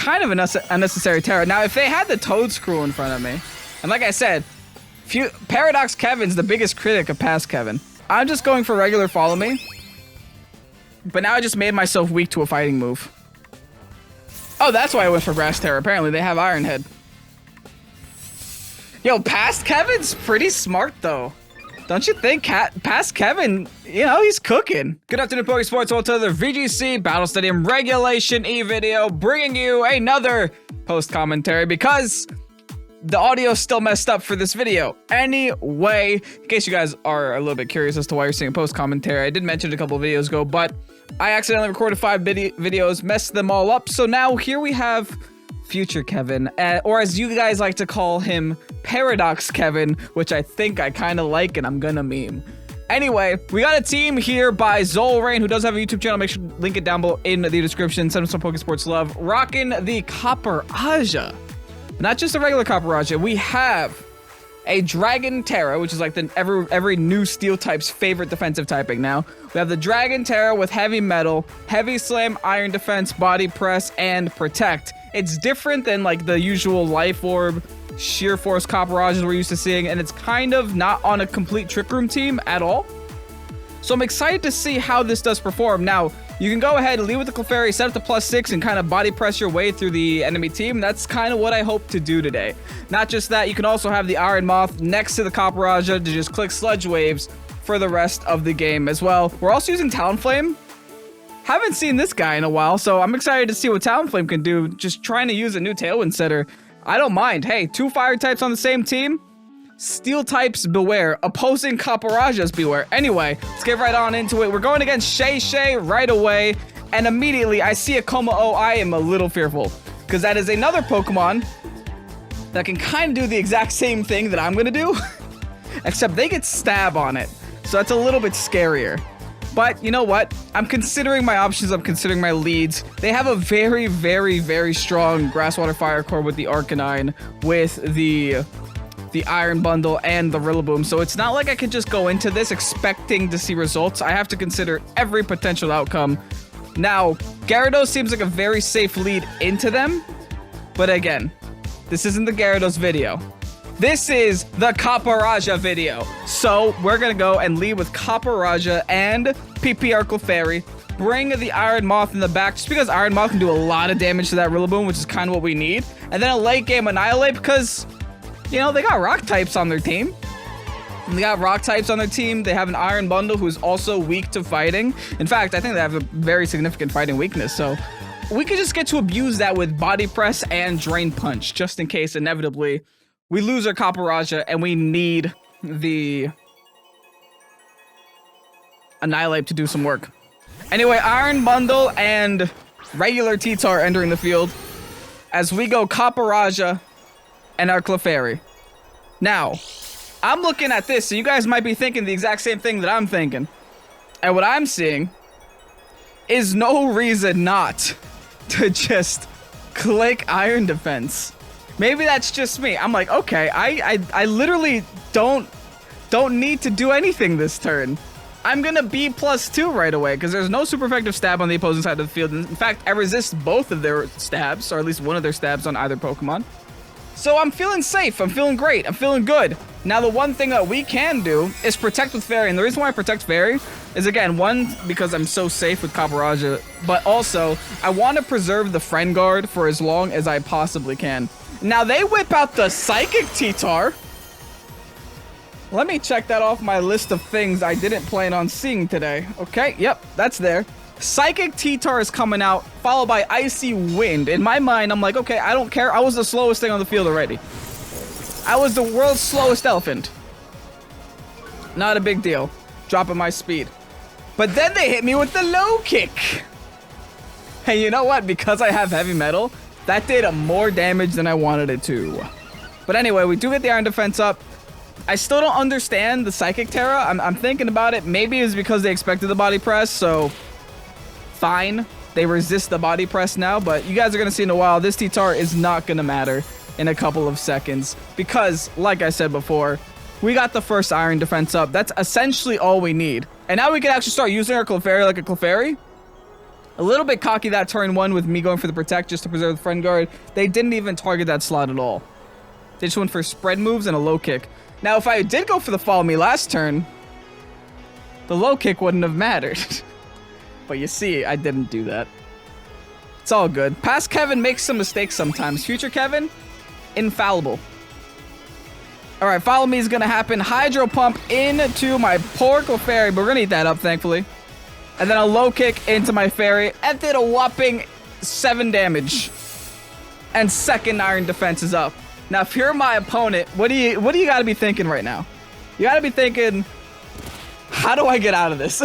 kind of an unnecessary Tera. Now, if they had the TOEDSCRUEL in front of me, and like I said, Paradox Kevin's the biggest critic of past Kevin. I'm just going for regular follow me. But now I just made myself weak to a fighting move. Oh, that's why I went for Grass Tera. Apparently, they have Iron Head. Yo, past Kevin's pretty smart, though. Don't you think? Past Kevin, you know, he's cooking. Good afternoon, Pokésports. Welcome to the VGC Battle Stadium Regulation E video, bringing you another post-commentary because the audio's still messed up for this video. Anyway, in case you guys are a little bit curious as to why you're seeing a post-commentary, I did mention it a couple of videos ago, but I accidentally recorded 5 videos, messed them all up, so now here we have Future Kevin, or as you guys like to call him, Paradox Kevin, which I think I kind of like and I'm gonna meme. Anyway, we got a team here by Zolrain, who does have a YouTube channel. Make sure to link it down below in the description. Send him some Pokésports love. Rocking the COPPERAJAH. Not just a regular COPPERAJAH. We have a Dragon Tera, which is like the every new steel type's favorite defensive typing now. We have the Dragon Tera with heavy metal, heavy slam, iron defense, body press, and protect. It's different than like the usual life orb, sheer force COPPERAJAHs we're used to seeing, and it's kind of not on a complete Trick Room team at all. So I'm excited to see how this does perform. Now, you can go ahead and lead with the Clefairy, set up to +6, and kind of body press your way through the enemy team. That's kind of what I hope to do today. Not just that, you can also have the Iron Moth next to the COPPERAJAH to just click Sludge Waves for the rest of the game as well. We're also using Talonflame. Haven't seen this guy in a while, so I'm excited to see what Talonflame can do. Just trying to use a new Tailwind setter. I don't mind. Hey, 2 fire types on the same team. Steel types beware. Opposing COPPERAJAHs beware. Anyway, let's get right on into it. We're going against Shay right away. And immediately I see a Como-O. I am a little fearful. Because that is another Pokemon that can kind of do the exact same thing that I'm going to do. Except they get stab on it. So that's a little bit scarier. But you know what? I'm considering my options. I'm considering my leads. They have a very, very, very strong Grass, Water, Fire core with the Arcanine, with the Iron Bundle, and the Rillaboom. So it's not like I could just go into this expecting to see results. I have to consider every potential outcome. Now, Gyarados seems like a very safe lead into them. But again, this isn't the Gyarados video. This is the COPPERAJAH video. So we're going to go and lead with COPPERAJAH and PPR Clefairy. Bring the Iron Moth in the back, just because Iron Moth can do a lot of damage to that Rillaboom, which is kind of what we need. And then a late game Annihilate because, you know, they got rock types on their team. And they got rock types on their team. They have an Iron Bundle who's also weak to fighting. In fact, I think they have a very significant fighting weakness. So we could just get to abuse that with Body Press and Drain Punch, just in case inevitably we lose our COPPERAJAH and we need the Annihilate to do some work. Anyway, Iron Bundle and regular T-Tar entering the field as we go COPPERAJAH and our Clefairy. Now, I'm looking at this, so you guys might be thinking the exact same thing that I'm thinking. And what I'm seeing is no reason not to just click Iron Defense. Maybe that's just me. I'm like, okay, I literally don't need to do anything this turn. I'm gonna be +2 right away because there's no super effective stab on the opposing side of the field. In fact, I resist both of their stabs, or at least one of their stabs on either Pokemon. So I'm feeling safe. I'm feeling great. I'm feeling good. Now, the one thing that we can do is protect with Fairy. And the reason why I protect Fairy is, again, one, because I'm so safe with COPPERAJAH, but also I want to preserve the Friend Guard for as long as I possibly can. Now, they whip out the Psychic T-Tar. Let me check that off my list of things I didn't plan on seeing today. Okay, yep, that's there. Psychic T-Tar is coming out, followed by Icy Wind. In my mind, I'm like, okay, I don't care. I was the slowest thing on the field already. I was the world's slowest elephant. Not a big deal. Dropping my speed. But then they hit me with the low kick. Hey, you know what? Because I have heavy metal, that did more damage than I wanted it to. But anyway, we do get the Iron Defense up. I still don't understand the Psychic Tera. I'm thinking about it. Maybe it's because they expected the Body Press, so fine. They resist the Body Press now, but you guys are going to see in a while, this T-Tar is not going to matter in a couple of seconds because, like I said before, we got the first Iron Defense up. That's essentially all we need. And now we can actually start using our Clefairy like a Clefairy. A little bit cocky that turn 1 with me going for the protect just to preserve the friend guard. They didn't even target that slot at all. They just went for spread moves and a low kick. Now, if I did go for the follow me last turn, the low kick wouldn't have mattered. But you see, I didn't do that. It's all good. Past Kevin makes some mistakes sometimes. Future Kevin, infallible. All right, follow me is going to happen. Hydro pump into my poor Clefairy, but we're going to eat that up, thankfully. And then a low kick into my Fairy. And did a whopping 7 damage. And second Iron Defense is up. Now, if you're my opponent, what do you got to be thinking right now? You got to be thinking, how do I get out of this?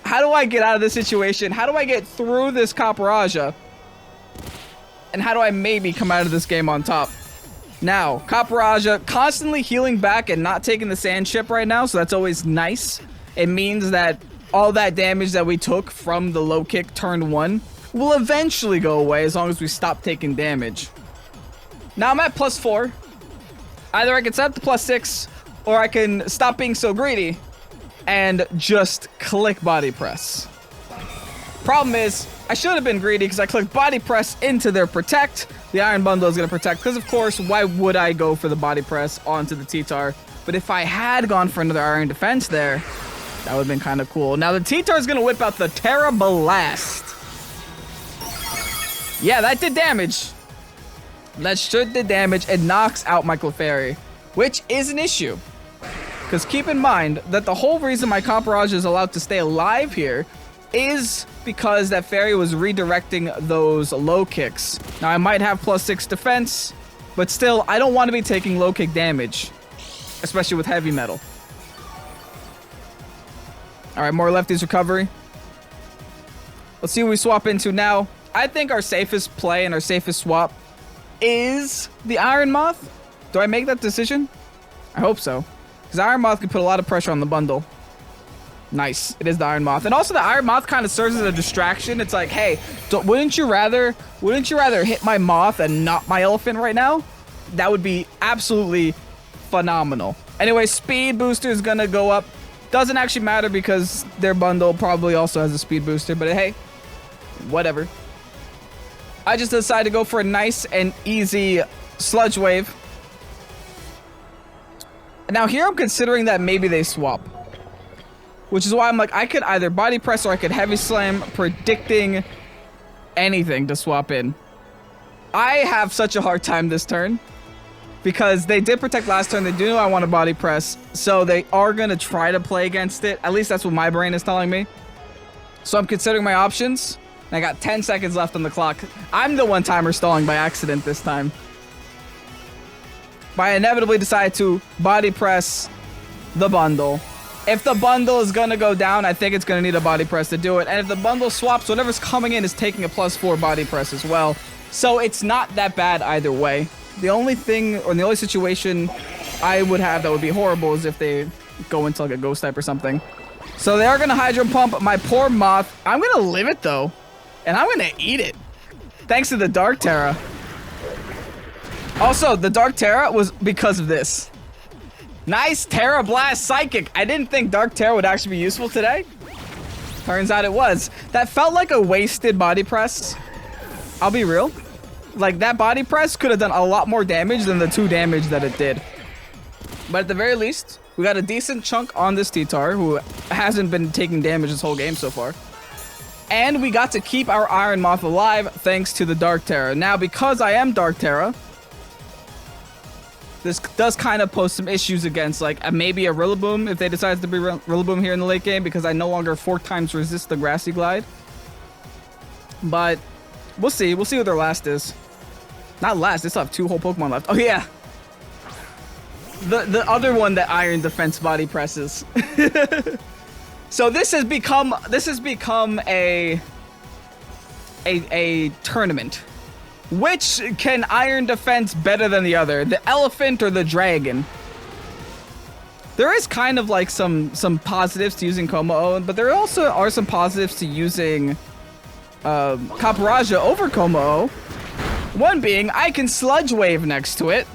How do I get out of this situation? How do I get through this COPPERAJAH? And how do I maybe come out of this game on top? Now, COPPERAJAH constantly healing back and not taking the sand chip right now, so that's always nice. It means that all that damage that we took from the low kick turn 1 will eventually go away as long as we stop taking damage. Now I'm at +4. Either I can set up to +6, or I can stop being so greedy and just click body press. Problem is, I should have been greedy because I clicked body press into their protect. The Iron Bundle is going to protect because, of course, why would I go for the body press onto the T-Tar? But if I had gone for another Iron Defense there, that would have been kind of cool. Now the T-Tar is going to whip out the Tera Blast. Yeah, that did damage. That should do damage. It knocks out my Clefairy, which is an issue. Because keep in mind that the whole reason my COPPERAJAH is allowed to stay alive here is because that Fairy was redirecting those low kicks. Now, I might have +6 defense, but still, I don't want to be taking low kick damage, especially with heavy metal. All right, more lefties recovery. Let's see what we swap into now. I think our safest play and our safest swap is the Iron Moth. Do I make that decision? I hope so. Because Iron Moth can put a lot of pressure on the bundle. Nice. It is the Iron Moth. And also the Iron Moth kind of serves as a distraction. It's like, hey, wouldn't you rather hit my Moth and not my Elephant right now? That would be absolutely phenomenal. Anyway, speed booster is going to go up. Doesn't actually matter because their bundle probably also has a speed booster. But hey, whatever. I just decided to go for a nice and easy Sludge Wave. Now here I'm considering that maybe they swap. Which is why I'm like, I could either body press or I could heavy slam, predicting anything to swap in. I have such a hard time this turn. Because they did protect last turn, they do know I want to body press. So they are going to try to play against it. At least that's what my brain is telling me. So I'm considering my options. And I got 10 seconds left on the clock. I'm the one-timer stalling by accident this time. But I inevitably decide to body press the bundle. If the bundle is going to go down, I think it's going to need a body press to do it. And if the bundle swaps, whatever's coming in is taking a +4 body press as well. So it's not that bad either way. The only thing, or the only situation I would have that would be horrible is if they go into like a ghost type or something. So they are going to Hydro Pump my poor Moth. I'm going to live it though. And I'm going to eat it. Thanks to the Dark Tera. Also, the Dark Tera was because of this. Nice Tera Blast Psychic. I didn't think Dark Tera would actually be useful today. Turns out it was. That felt like a wasted body press. I'll be real. Like, that body press could have done a lot more damage than the 2 damage that it did. But at the very least, we got a decent chunk on this T-Tar, who hasn't been taking damage this whole game so far. And we got to keep our Iron Moth alive thanks to the Dark Tera. Now, because I am Dark Tera, this does kind of pose some issues against, like, maybe a Rillaboom if they decide to be Rillaboom here in the late game, because I no longer 4 times resist the Grassy Glide. But we'll see. We'll see what their last is. Not last. They still have 2 whole Pokemon left. Oh, yeah. The other one that Iron Defense body presses. So this has become a tournament. Which can Iron Defense better than the other? The Elephant or the Dragon? There is kind of like some positives to using Como-O, but there also are some positives to using COPPERAJAH over Como-O. One being, I can Sludge Wave next to it.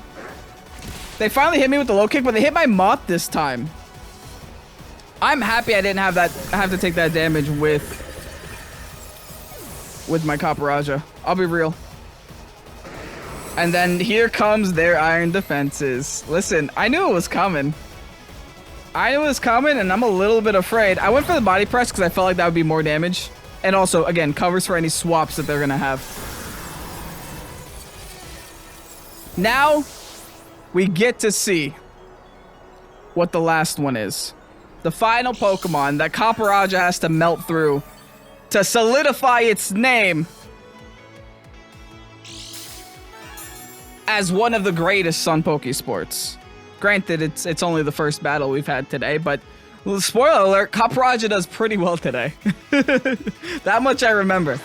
They finally hit me with the low kick, but they hit my Moth this time. I'm happy I didn't have to take that damage with with my Copperaja. I'll be real. And then here comes their iron defenses. Listen, I knew it was coming. I knew it was coming, and I'm a little bit afraid. I went for the body press because I felt like that would be more damage. And also, again, covers for any swaps that they're going to have. Now, we get to see what the last one is. The final Pokemon that Copperaja has to melt through to solidify its name as one of the greatest on Pokésports. Granted, it's only the first battle we've had today, but spoiler alert, Copperaja does pretty well today. That much I remember.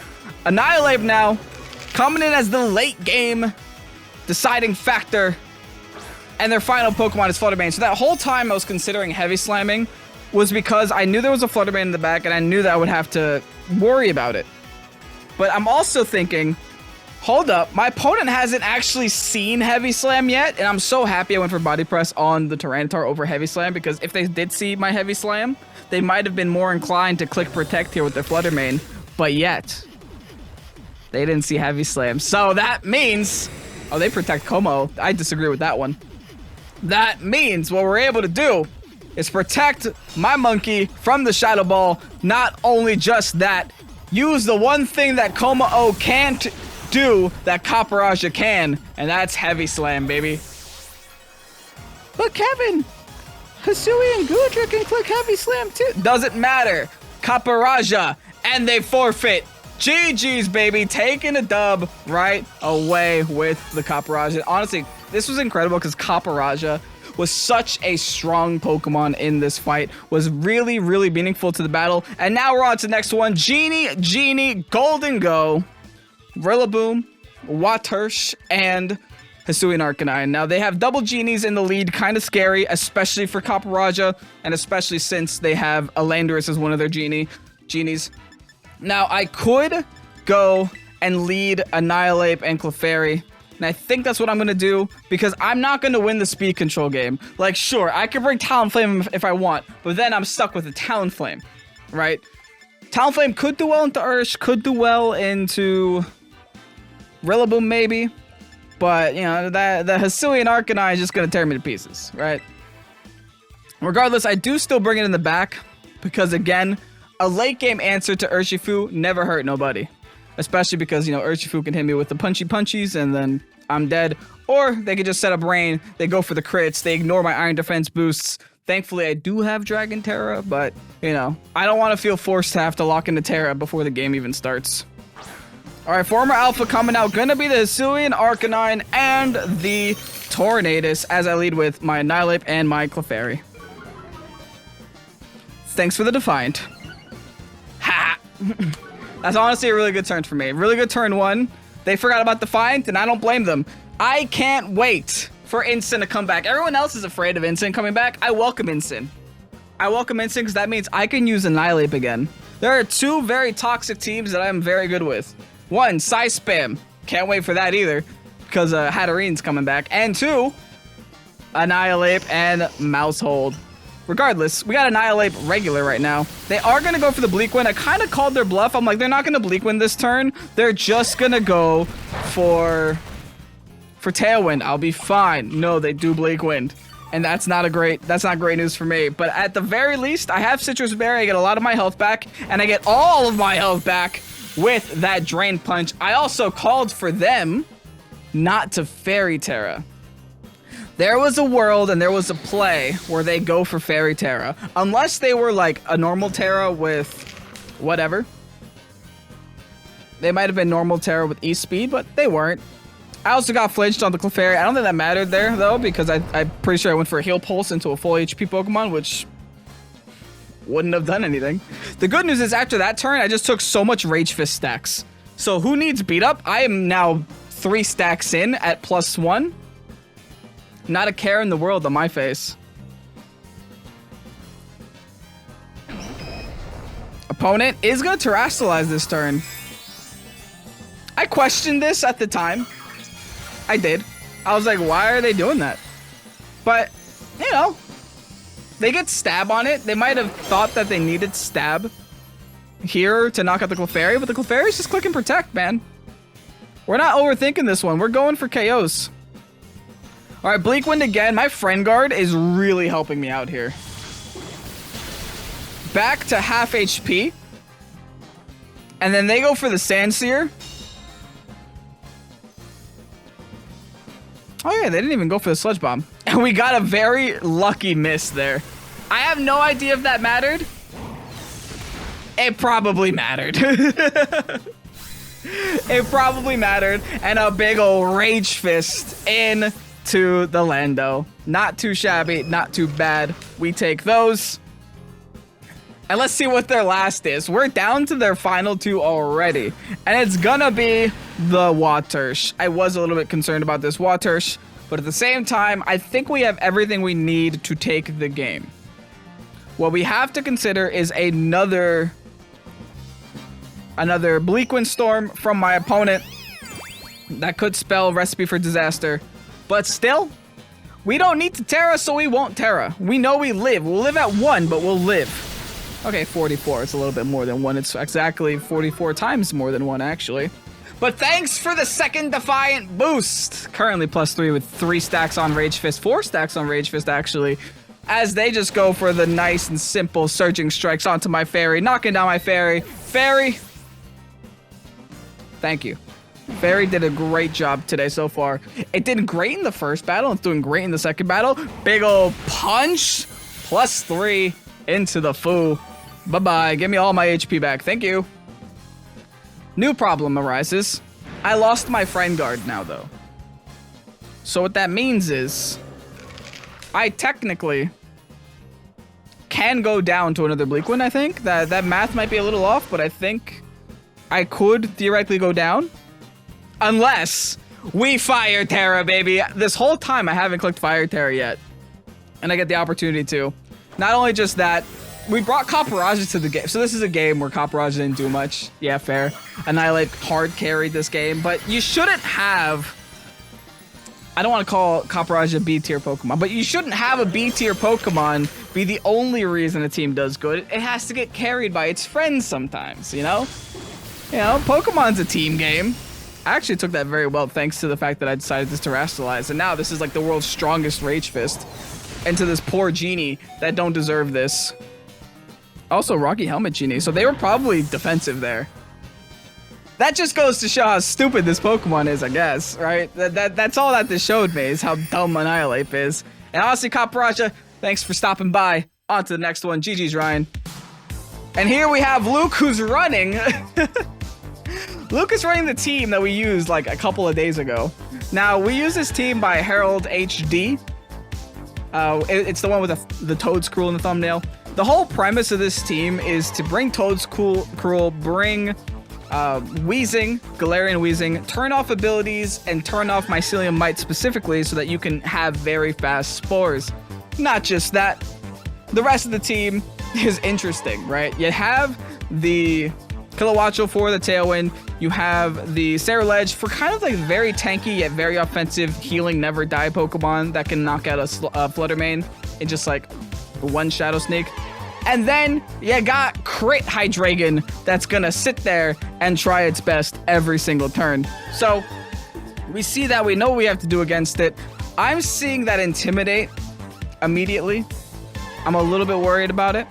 Annihilate now, coming in as the late game deciding factor, and their final Pokemon is Fluttermane. So that whole time I was considering heavy slamming was because I knew there was a Fluttermane in the back, and I knew that I would have to worry about it. But I'm also thinking, hold up, my opponent hasn't actually seen Heavy Slam yet, and I'm so happy I went for Body Press on the Tyranitar over Heavy Slam, because if they did see my Heavy Slam, they might have been more inclined to click Protect here with their Fluttermane, but yet, they didn't see Heavy Slam. So that means, oh, they Protect Como. I disagree with that one. That means what we're able to do is protect my monkey from the Shadow Ball. Not only just that, use the one thing that Como can't do that Copperaja can, and that's Heavy Slam, baby. But Kevin, Hisui and Gudra can click Heavy Slam too. Doesn't matter. Copperaja, and they forfeit. GG's, baby, taking a dub right away with the Copperaja. Honestly, this was incredible because Copperaja was such a strong Pokemon in this fight, was really, really meaningful to the battle. And now we're on to the next one. Genie, Golden Go, Rillaboom, Watersh, and Hisui and Arcanine. Now, they have double Genies in the lead, kind of scary, especially for Copperaja, and especially since they have Landorus as one of their Genies. Now, I could go and lead Annihilate and Clefairy, and I think that's what I'm going to do, because I'm not going to win the speed control game. Like, sure, I could bring Talonflame if I want, but then I'm stuck with the Talonflame, right? Talonflame could do well into Ursh, could do well into Rillaboom maybe, but, you know, the Hisui and Arcanine is just going to tear me to pieces, right? Regardless, I do still bring it in the back, because, again, a late game answer to Urshifu never hurt nobody. Especially because, you know, Urshifu can hit me with the punchies and then I'm dead. Or they could just set up Rain, they go for the crits, they ignore my Iron Defense boosts. Thankfully, I do have Dragon Tera, but, you know, I don't want to feel forced to have to lock into Tera before the game even starts. Alright, former Alpha coming out. Gonna be the Hisuian Arcanine and the Tornadus as I lead with my Annihilate and my Clefairy. Thanks for the Defiant. Ha! That's honestly a really good turn for me. Really good turn one. They forgot about Defiant, and I don't blame them. I can't wait for Instant to come back. Everyone else is afraid of Instant coming back. I welcome Instant. I welcome Instant because that means I can use Annihilate again. There are two very toxic teams that I'm very good with. One, Size Spam. Can't wait for that either, because Hatterene's coming back. And two, Annihilate and Mousehold. Regardless, we got Annihilate regular right now. They are going to go for the Bleak Wind. I kind of called their bluff. I'm like, they're not going to Bleak Wind this turn. They're just going to go for Tailwind. I'll be fine. No, they do Bleak Wind. And that's not great news for me. But at the very least, I have Citrus Berry. I get a lot of my health back. And I get all of my health back with that Drain Punch. I also called for them not to Fairy Tera. There was a world and there was a play where they go for Fairy Tera. Unless they were like a normal Tera with whatever. They might have been normal Tera with E-Speed, but they weren't. I also got flinched on the Clefairy. I don't think that mattered there, though, because I'm pretty sure I went for a Heal Pulse into a full HP Pokemon, which wouldn't have done anything. The good news is after that turn, I just took so much Rage Fist stacks. So who needs Beat Up? I am now 3 stacks in at +1. Not a care in the world on my face. Opponent is going to Terrasilize this turn. I questioned this at the time. I did. I was like, why are they doing that? But, you know, they get Stab on it. They might have thought that they needed Stab. here to knock out the Clefairy, but the Clefairy's just clicking Protect, man. We're not overthinking this one. We're going for KOs. All right, Bleak Wind again. My Friend Guard is really helping me out here. Back to half HP. And then they go for the Sandsear. Oh yeah, they didn't even go for the Sludge Bomb. And we got a very lucky miss there. I have no idea if that mattered. It probably mattered. It probably mattered. And a big ol' Rage Fist into the Lando. Not too shabby, not too bad. We take those. And let's see what their last is. We're down to their final 2 already. And it's gonna be the Watersh. I was a little bit concerned about this Watersh, but at the same time, I think we have everything we need to take the game. What we have to consider is another Bleak Wind Storm from my opponent. That could spell Recipe for Disaster. But still, we don't need to Tera, so we won't Tera. We know we live. We'll live at 1, but we'll live. Okay, 44. It's a little bit more than 1. It's exactly 44 times more than 1, actually. But thanks for the second Defiant boost. Currently +3 with 3 stacks on Rage Fist. 4 stacks on Rage Fist, actually. As they just go for the nice and simple Surging Strikes onto my Fairy. Knocking down my Fairy. Fairy. Thank you. Fairy did a great job today so far. It did great in the first battle. It's doing great in the second battle. Big ol' punch. +3 into the foo. Bye-bye. Give me all my HP back. Thank you. New problem arises. I lost my Friend Guard now, though. So what that means is I technically can go down to another Bleak Wind, I think. That math might be a little off, but I think I could theoretically go down. Unless we Fire Tera, baby. This whole time I haven't clicked Fire Tera yet. And I get the opportunity to. Not only just that, we brought COPPERAJAH to the game. So this is a game where COPPERAJAH didn't do much. Yeah, fair. Annihilate hard carried this game. But you shouldn't have... I don't want to call COPPERAJAH B tier Pokemon, but you shouldn't have a B tier Pokemon be the only reason a team does good. It has to get carried by its friends sometimes, you know? You know, Pokemon's a team game. I actually took that very well thanks to the fact that I decided to Terastallize. And now this is like the world's strongest Rage Fist. And to this poor Genie that don't deserve this. Also, Rocky Helmet Genie. So they were probably defensive there. That just goes to show how stupid this Pokemon is, I guess, right? That's all that this showed me, is how dumb Annihilate is. And honestly, COPPERAJAH, thanks for stopping by. On to the next one. GG's, Ryan. And here we have Luke, who's running. Luke is running the team that we used like a couple of days ago. Now, we use this team by Herald HD. It's the one with the TOEDSCRUEL in the thumbnail. The whole premise of this team is to bring TOEDSCRUEL, bring Weezing, Galarian Weezing, turn off abilities, and turn off Mycelium Might specifically so that you can have very fast Spores. Not just that, the rest of the team is interesting, right? You have the Kilowattrel for the Tailwind, you have the Ceruledge for kind of like very tanky yet very offensive healing never die Pokemon that can knock out a Fluttermane in just like one Shadow Sneak. And then you got Crit Hydreigon that's gonna sit there and try its best every single turn. So we see that, we know what we have to do against it. I'm seeing that Intimidate immediately. I'm a little bit worried about it,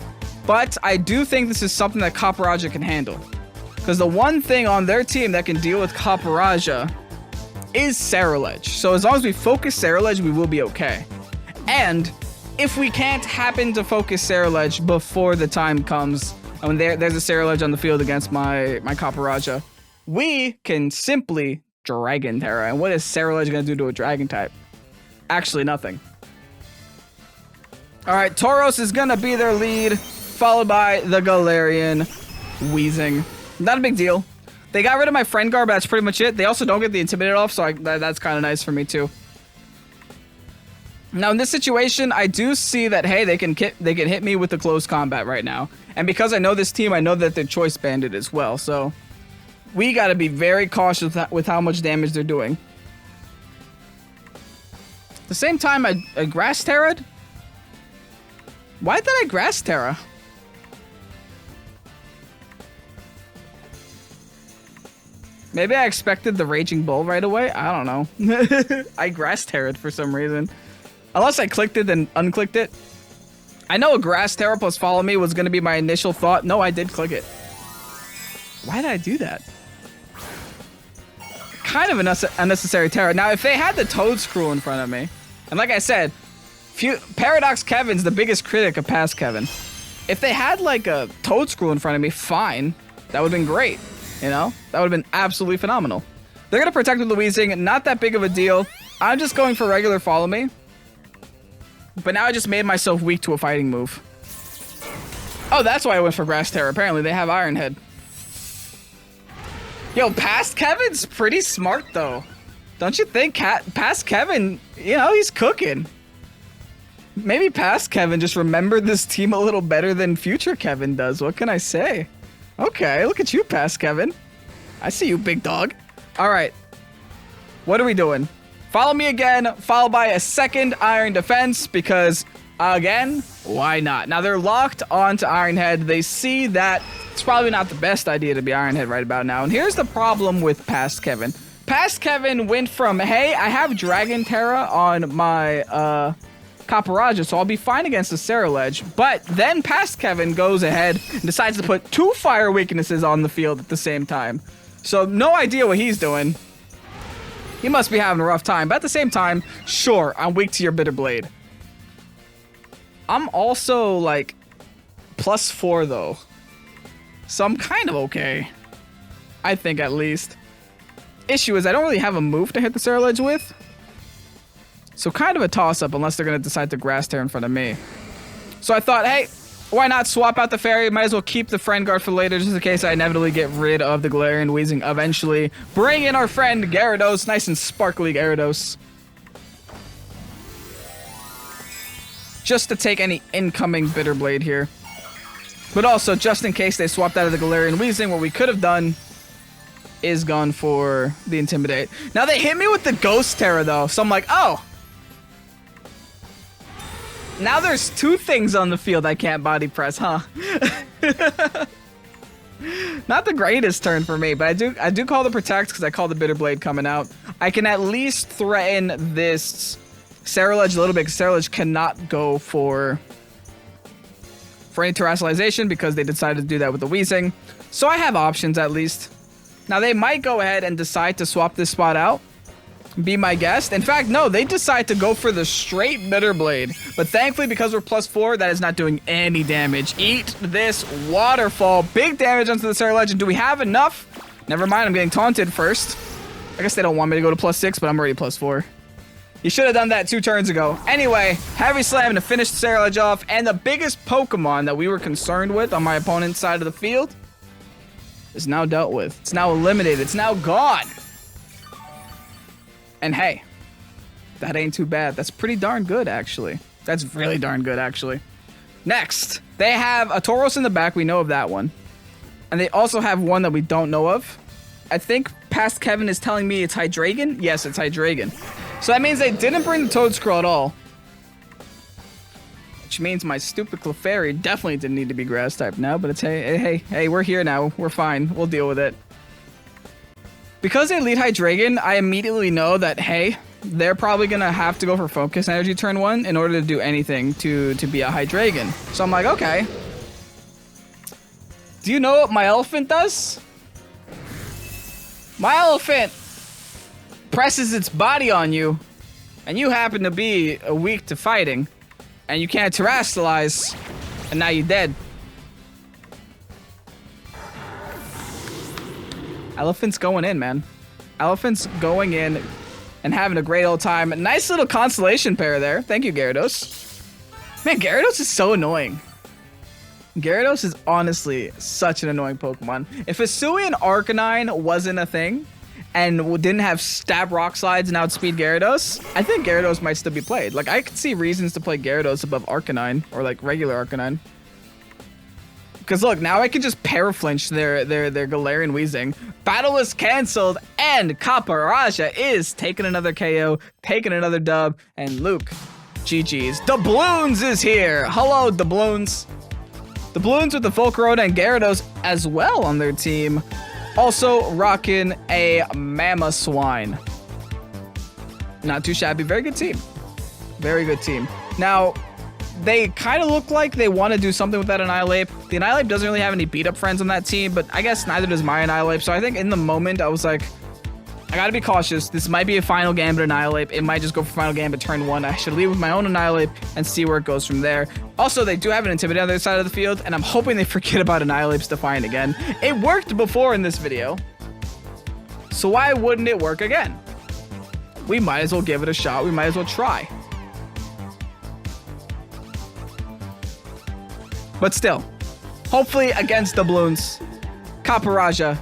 but I do think this is something that COPPERAJAH can handle. Because the one thing on their team that can deal with COPPERAJAH is Ceruledge. So as long as we focus Ceruledge, we will be okay. And if we can't happen to focus Ceruledge before the time comes, and when there's a Ceruledge on the field against my COPPERAJAH, we can simply Dragon Tera. And what is Ceruledge going to do to a Dragon type? Actually, nothing. All right, Tauros is going to be their lead, followed by the Galarian Weezing. Not a big deal. They got rid of my Friend Guard, but that's pretty much it. They also don't get the Intimidate off, so that's kind of nice for me too. Now in this situation, I do see that, hey, they can hit me with the close combat right now. And because I know this team, I know that they're Choice Banded as well. So we got to be very cautious with how much damage they're doing. At the same time, I Grass Terra'd. Why did I Grass Tera? Maybe I expected the Raging Bull right away. I don't know. I Grass Terra'd for some reason. Unless I clicked it and unclicked it. I know a Grass Terra plus Follow Me was going to be my initial thought. No, I did click it. Why did I do that? Kind of an unnecessary Terra. Now, if they had the TOEDSCRUEL in front of me, and like I said, Paradox Kevin's the biggest critic of past Kevin. If they had like a TOEDSCRUEL in front of me, fine. That would have been great. You know? That would have been absolutely phenomenal. They're going to protect with Louising. Not that big of a deal. I'm just going for regular Follow Me. But now I just made myself weak to a fighting move. Oh, that's why I went for Grass Terra. Apparently, they have Iron Head. Yo, past Kevin's pretty smart, though. Don't you think? Past Kevin, you know, he's cooking. Maybe past Kevin just remembered this team a little better than future Kevin does. What can I say? Okay, look at you, past Kevin. I see you, big dog. All right. What are we doing? Follow Me again, followed by a second Iron Defense, because, again, why not? Now, they're locked onto Iron Head. They see that it's probably not the best idea to be Iron Head right about now. And here's the problem with past Kevin. Past Kevin went from, hey, I have Dragon Tera on my, COPPERAJAH, so I'll be fine against the Ceruledge. But then past Kevin goes ahead and decides to put 2 fire weaknesses on the field at the same time. So no idea what he's doing. He must be having a rough time. But at the same time, sure, I'm weak to your Bitter Blade. I'm also like +4 though. So I'm kind of okay. I think at least. Issue is I don't really have a move to hit the Ceruledge with. So kind of a toss-up unless they're going to decide to Grass Tear in front of me. So I thought, hey, why not swap out the Fairy? Might as well keep the Friend Guard for later just in case I inevitably get rid of the Galarian Weezing eventually. Bring in our friend Gyarados. Nice and sparkly Gyarados. Just to take any incoming Bitter Blade here. But also, just in case they swapped out of the Galarian Weezing, what we could have done is gone for the Intimidate. Now they hit me with the Ghost Tera though, so I'm like, oh. Now there's 2 things on the field I can't body press, huh? Not the greatest turn for me, but I do call the Protect because I call the Bitter Blade coming out. I can at least threaten this Ceruledge a little bit because Ceruledge cannot go for any Terrestrialization because they decided to do that with the Weezing. So I have options at least. Now they might go ahead and decide to swap this spot out. Be my guest. In fact, no, they decide to go for the straight Bitter Blade. But thankfully, because we're +4, that is not doing any damage. Eat this Waterfall. Big damage onto the Ceruledge. And do we have enough? Never mind, I'm getting taunted first. I guess they don't want me to go to +6, but I'm already +4. You should have done that 2 turns ago. Anyway, Heavy Slam to finish the Ceruledge off. And the biggest Pokemon that we were concerned with on my opponent's side of the field is now dealt with. It's now eliminated. It's now gone. And hey, that ain't too bad. That's pretty darn good, actually. That's really darn good, actually. Next, they have a Tauros in the back. We know of that one. And they also have one that we don't know of. I think past Kevin is telling me it's Hydreigon. Yes, it's Hydreigon. So that means they didn't bring the TOEDSCRUEL at all. Which means my stupid Clefairy definitely didn't need to be Grass type now. But it's hey, we're here now. We're fine. We'll deal with it. Because they lead Hydreigon, I immediately know that, hey, they're probably going to have to go for Focus Energy turn 1 in order to do anything to be a Hydreigon. So I'm like, okay. Do you know what my elephant does? My elephant presses its body on you, and you happen to be weak to fighting, and you can't terrestrialize, and now you're dead. Elephant's going in, man. Elephant's going in and having a great old time. Nice little constellation pair there. Thank you, Gyarados. Man, Gyarados is so annoying. Gyarados is honestly such an annoying Pokemon. If Hisuian Arcanine wasn't a thing and didn't have Stab Rock Slides and outspeed Gyarados, I think Gyarados might still be played. Like, I could see reasons to play Gyarados above Arcanine or like regular Arcanine. Because look, now I can just paraflinch their Galarian Weezing. Battle is canceled, and COPPERAJAH is taking another KO, taking another dub, and Luke, GG's. Doubloons is here! Hello, Doubloons. Doubloons with the Volcarona and Gyarados as well on their team. Also rocking a Mama Swine. Not too shabby. Very good team. Very good team. Now, they kind of look like they want to do something with that Annihilate. The Annihilate doesn't really have any beat-up friends on that team, but I guess neither does my Annihilate. So I think in the moment, I was like, I gotta be cautious. This might be a Final Gambit Annihilate. It might just go for Final Gambit turn 1. I should leave with my own Annihilate and see where it goes from there. Also, they do have an Intimidate on the other side of the field, and I'm hoping they forget about Annihilate's Defiant again. It worked before in this video, so why wouldn't it work again? We might as well give it a shot. We might as well try. But still, hopefully against doubloons, COPPERAJAH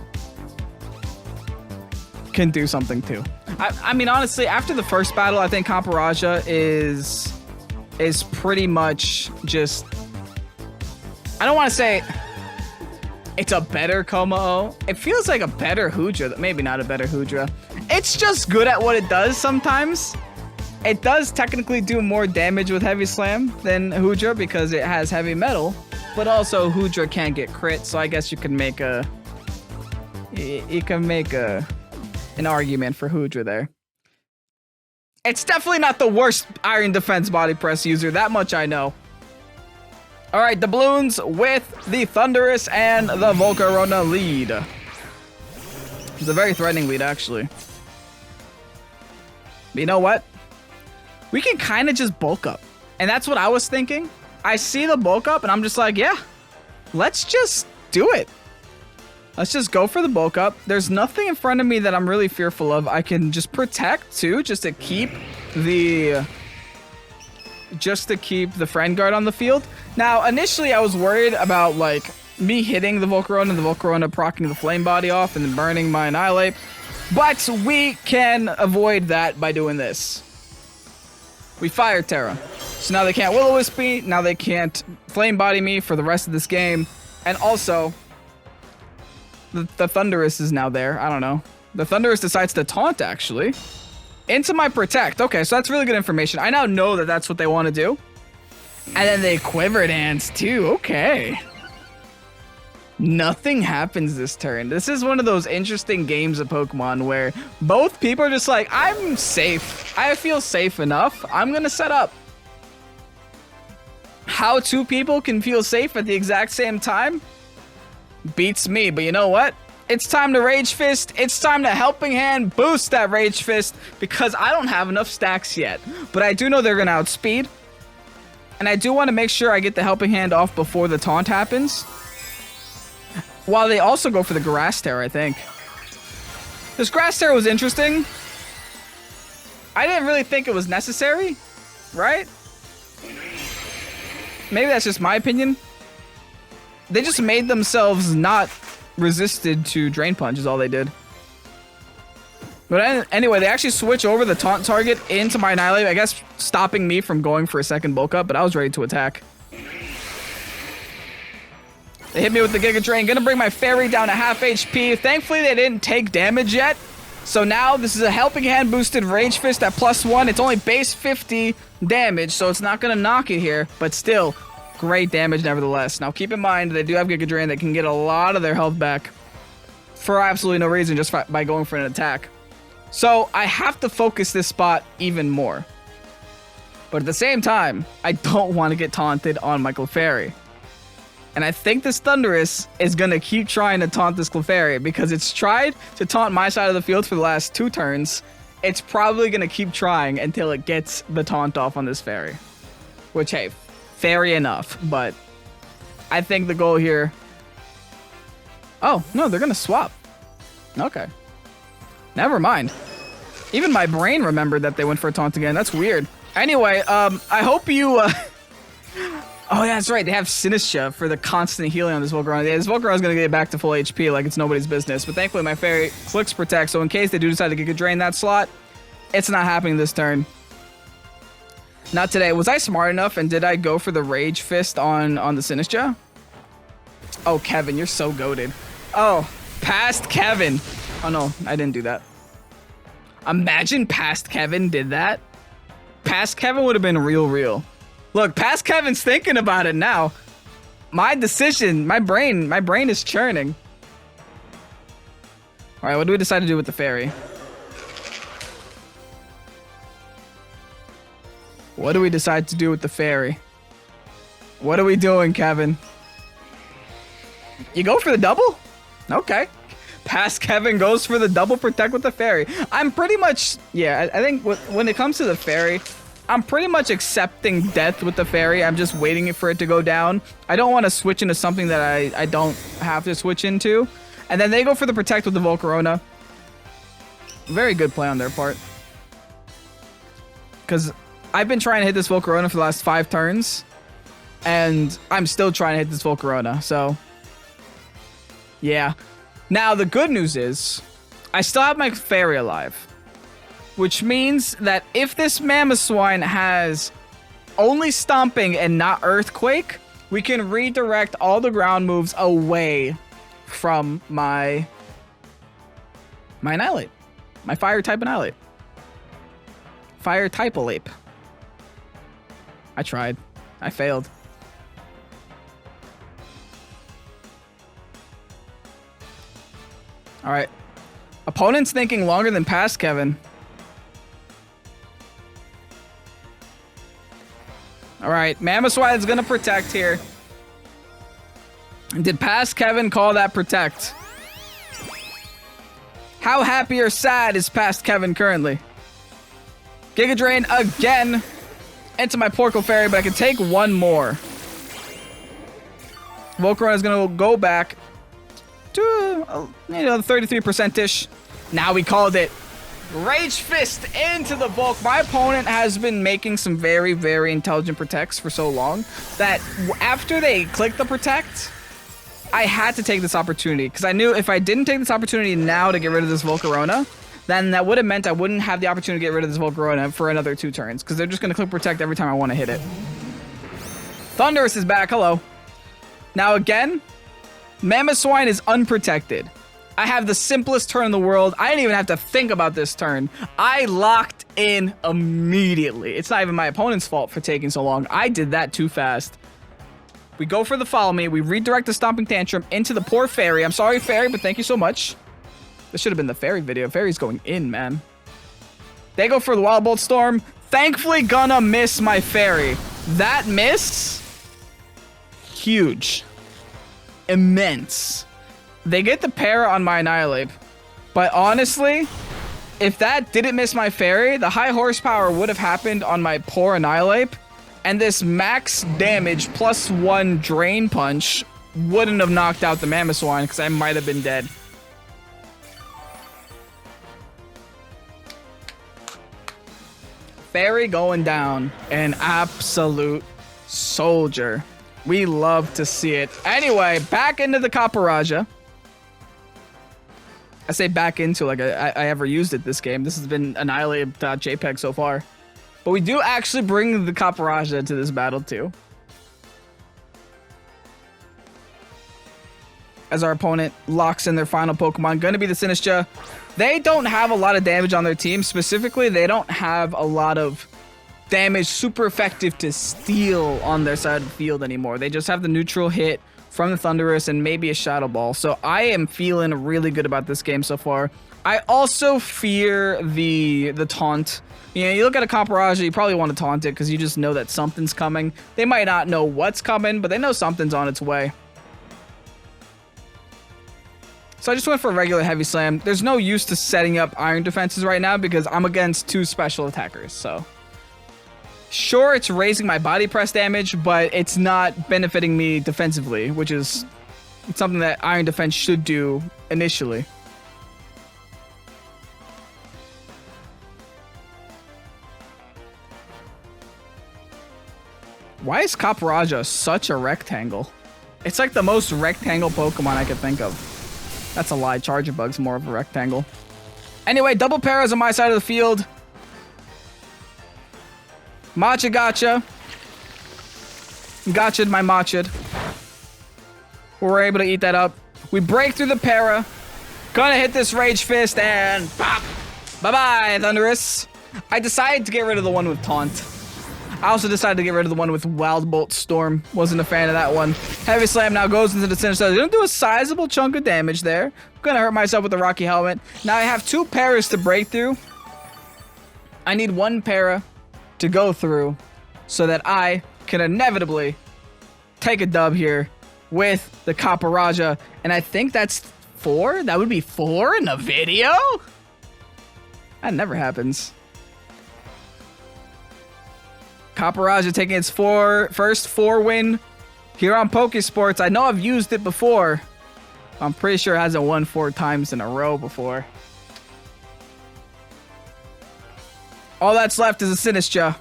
can do something too. I mean, honestly, after the first battle, I think COPPERAJAH is pretty much just... I don't want to say it's a better Kommo-o. It feels like a better Hoodra. Maybe not a better Hoodra. It's just good at what it does sometimes. It does technically do more damage with Heavy Slam than Hoodra because it has Heavy Metal. But also, Hoodra can't get crit, so I guess you can make a... You can make an argument for Hoodra there. It's definitely not the worst Iron Defense body press user, that much I know. Alright, the Bloons with the Thundurus and the Volcarona lead. It's a very threatening lead, actually. But you know what? We can kind of just bulk up. And that's what I was thinking. I see the bulk up and I'm just like, yeah, let's just do it. Let's just go for the bulk up. There's nothing in front of me that I'm really fearful of. I can just protect too, just to keep the friend guard on the field. Now, initially I was worried about like me hitting the Volcarona and the Volcarona proccing the flame body off and then burning my Annihilate. But we can avoid that by doing this. We fire Tera. So now they can't Will-O-Wisp me. Now they can't flame body me for the rest of this game. And also, the Thundurus is now there. I don't know. The Thundurus decides to taunt, actually. Into my Protect. Okay, so that's really good information. I now know that that's what they want to do. And then they Quiver Dance, too. Okay. Nothing happens this turn. This is one of those interesting games of Pokemon where both people are just like, I'm safe. I feel safe enough. I'm going to set up. How two people can feel safe at the exact same time beats me. But you know what? It's time to Rage Fist. It's time to Helping Hand boost that Rage Fist because I don't have enough stacks yet. But I do know they're going to outspeed. And I do want to make sure I get the Helping Hand off before the taunt happens. While they also go for the Grass Tera, I think. This Grass Tera was interesting. I didn't really think it was necessary, right? Maybe that's just my opinion. They just made themselves not resisted to Drain Punch is all they did. But anyway, they actually switch over the taunt target into my Annihilate, I guess stopping me from going for a second bulk up, but I was ready to attack. They hit me with the Giga Drain. Gonna bring my Fairy down to half HP. Thankfully, they didn't take damage yet. So now this is a Helping Hand boosted Rage Fist at +1. It's only base 50 damage, so it's not gonna knock it here. But still, great damage nevertheless. Now keep in mind, they do have Giga Drain that can get a lot of their health back for absolutely no reason, just by going for an attack. So I have to focus this spot even more. But at the same time, I don't want to get taunted on my Clefairy. And I think this Thundurus is going to keep trying to taunt this Clefairy because it's tried to taunt my side of the field for the last 2 turns. It's probably going to keep trying until it gets the taunt off on this Fairy. Which, hey, fair enough. But I think the goal here... Oh, no, they're going to swap. Okay. Never mind. Even my brain remembered that they went for a taunt again. That's weird. Anyway, I hope you... Oh, yeah, that's right. They have Sinistra for the constant healing on this Volcarona. Yeah, this Volcarona is going to get back to full HP like it's nobody's business. But thankfully, my Fairy clicks Protect. So in case they do decide to Giga Drain that slot, it's not happening this turn. Not today. Was I smart enough and did I go for the Rage Fist on the Sinistra? Oh, Kevin, you're so goated. Oh, past Kevin. Oh, no, I didn't do that. Imagine past Kevin did that. Past Kevin would have been real. Look, past Kevin's thinking about it now. My decision, my brain is churning. All right, what do we decide to do with the fairy? What do we decide to do with the fairy? What are we doing, Kevin? You go for the double? Okay. Past Kevin goes for the double protect with the fairy. I'm pretty much, yeah, I think when it comes to the fairy, I'm pretty much accepting death with the fairy. I'm just waiting for it to go down. I don't want to switch into something that I don't have to switch into. And then they go for the protect with the Volcarona. Very good play on their part. Because I've been trying to hit this Volcarona for the last 5 turns. And I'm still trying to hit this Volcarona, so... yeah. Now, the good news is, I still have my fairy alive. Which means that if this Mamoswine has only Stomping and not Earthquake, we can redirect all the ground moves away from my Annihilate. My Fire-type Annihilate. Fire-type Alape. I tried. I failed. All right. Opponent's thinking longer than past Kevin. All right. Mamoswine is going to protect here. Did past Kevin call that protect? How happy or sad is past Kevin currently? Giga Drain again into my Porco Fairy, but I can take one more. Volcarona is going to go back to, you know, 33%-ish. Now we called it. Rage Fist into the Volk. My opponent has been making some very, very intelligent protects for so long that after they click the protect, I had to take this opportunity because I knew if I didn't take this opportunity now to get rid of this Volcarona, then that would have meant I wouldn't have the opportunity to get rid of this Volcarona for another 2 turns because they're just going to click protect every time I want to hit it. Thunderous is back. Hello. Now again, Mamoswine is unprotected. I have the simplest turn in the world. I didn't even have to think about this turn. I locked in immediately. It's not even my opponent's fault for taking so long. I did that too fast. We go for the follow me. We redirect the Stomping Tantrum into the poor fairy. I'm sorry, fairy, but thank you so much. This should have been the fairy video. Fairy's going in, man. They go for the Wild Bolt Storm. Thankfully gonna miss my fairy. That miss, huge. Immense. They get the Para on my Annihilate. But honestly, if that didn't miss my fairy, the high horsepower would have happened on my poor Annihilate. And this max damage +1 Drain Punch wouldn't have knocked out the Mamoswine because I might have been dead. Fairy going down. An absolute soldier. We love to see it. Anyway, back into the COPPERAJAH. I say back into like I ever used it this game. This has been Annihilate.jpg so far. But we do actually bring the COPPERAJAH to this battle too. As our opponent locks in their final Pokemon. Gonna be the Sinistcha. They don't have a lot of damage on their team. Specifically, they don't have a lot of damage super effective to steal on their side of the field anymore. They just have the neutral hit from the Thunderous and maybe a Shadow Ball. So I am feeling really good about this game so far. I also fear the taunt. You know, you look at a COPPERAJAH, you probably want to taunt it because you just know that something's coming. They might not know what's coming, but they know something's on its way. So I just went for a regular Heavy Slam. There's no use to setting up Iron Defenses right now because I'm against 2 special attackers, so. Sure, it's raising my body press damage, but it's not benefiting me defensively, which is something that Iron Defense should do initially. Why is COPPERAJAH such a rectangle? It's like the most rectangle Pokemon I could think of. That's a lie. Charjabug's more of a rectangle. Anyway, double Paras on my side of the field. Macha gotcha. Gotcha'd my Macha'd. We're able to eat that up. We break through the Para. Gonna hit this Rage Fist and pop. Bye-bye, Thunderous. I decided to get rid of the one with Taunt. I also decided to get rid of the one with Wild Bolt Storm. Wasn't a fan of that one. Heavy Slam now goes into the center. So gonna do a sizable chunk of damage there. Gonna hurt myself with the Rocky Helmet. Now I have 2 paras to break through. I need 1 para to go through so that I can inevitably take a dub here with the COPPERAJAH. And I think that's 4. That would be 4 in a video? That never happens. COPPERAJAH taking its first 4 win here on Pokésports. I know I've used it before. I'm pretty sure it hasn't won 4 times in a row before. All that's left is a Sinistcha.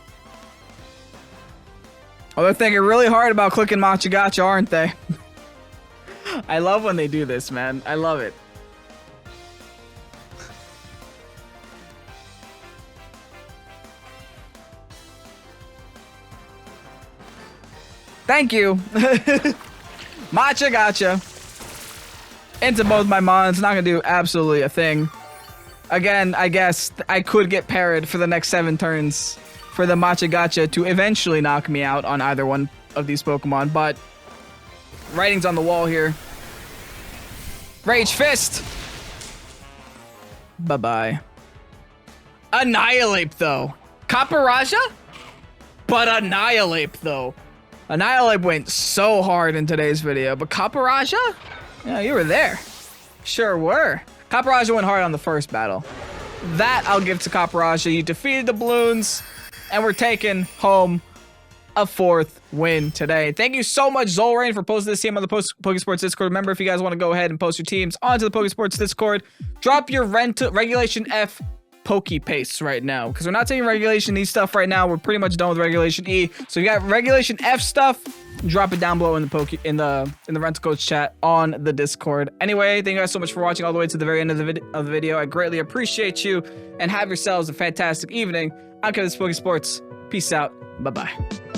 Oh, they're thinking really hard about clicking Machagacha, aren't they? I love when they do this, man. I love it. Thank you. Machagacha. Into both my mons. Not going to do absolutely a thing. Again, I guess I could get parried for the next 7 turns for the Machagacha to eventually knock me out on either one of these Pokemon, but writing's on the wall here. Rage Fist! Bye-bye. Annihilate, though. COPPERAJAH? But Annihilate, though. Annihilate went so hard in today's video, but COPPERAJAH? Yeah, you were there. Sure were. COPPERAJAH went hard on the first battle. That I'll give to COPPERAJAH. You defeated the balloons, and we're taking home a 4th win today. Thank you so much, Zolrain, for posting this team on the Pokésports Discord. Remember, if you guys want to go ahead and post your teams onto the Pokésports Discord, drop your Regulation F Pokepaste right now, because we're not taking Regulation E stuff right now. We're pretty much done with Regulation E. So you got Regulation F stuff, drop it down below in the rental coach chat on the Discord. Anyway, thank you guys so much for watching all the way to the very end of the video. I greatly appreciate you, and have yourselves a fantastic evening. I'm Kevin, Pokésports. Peace out. Bye-bye.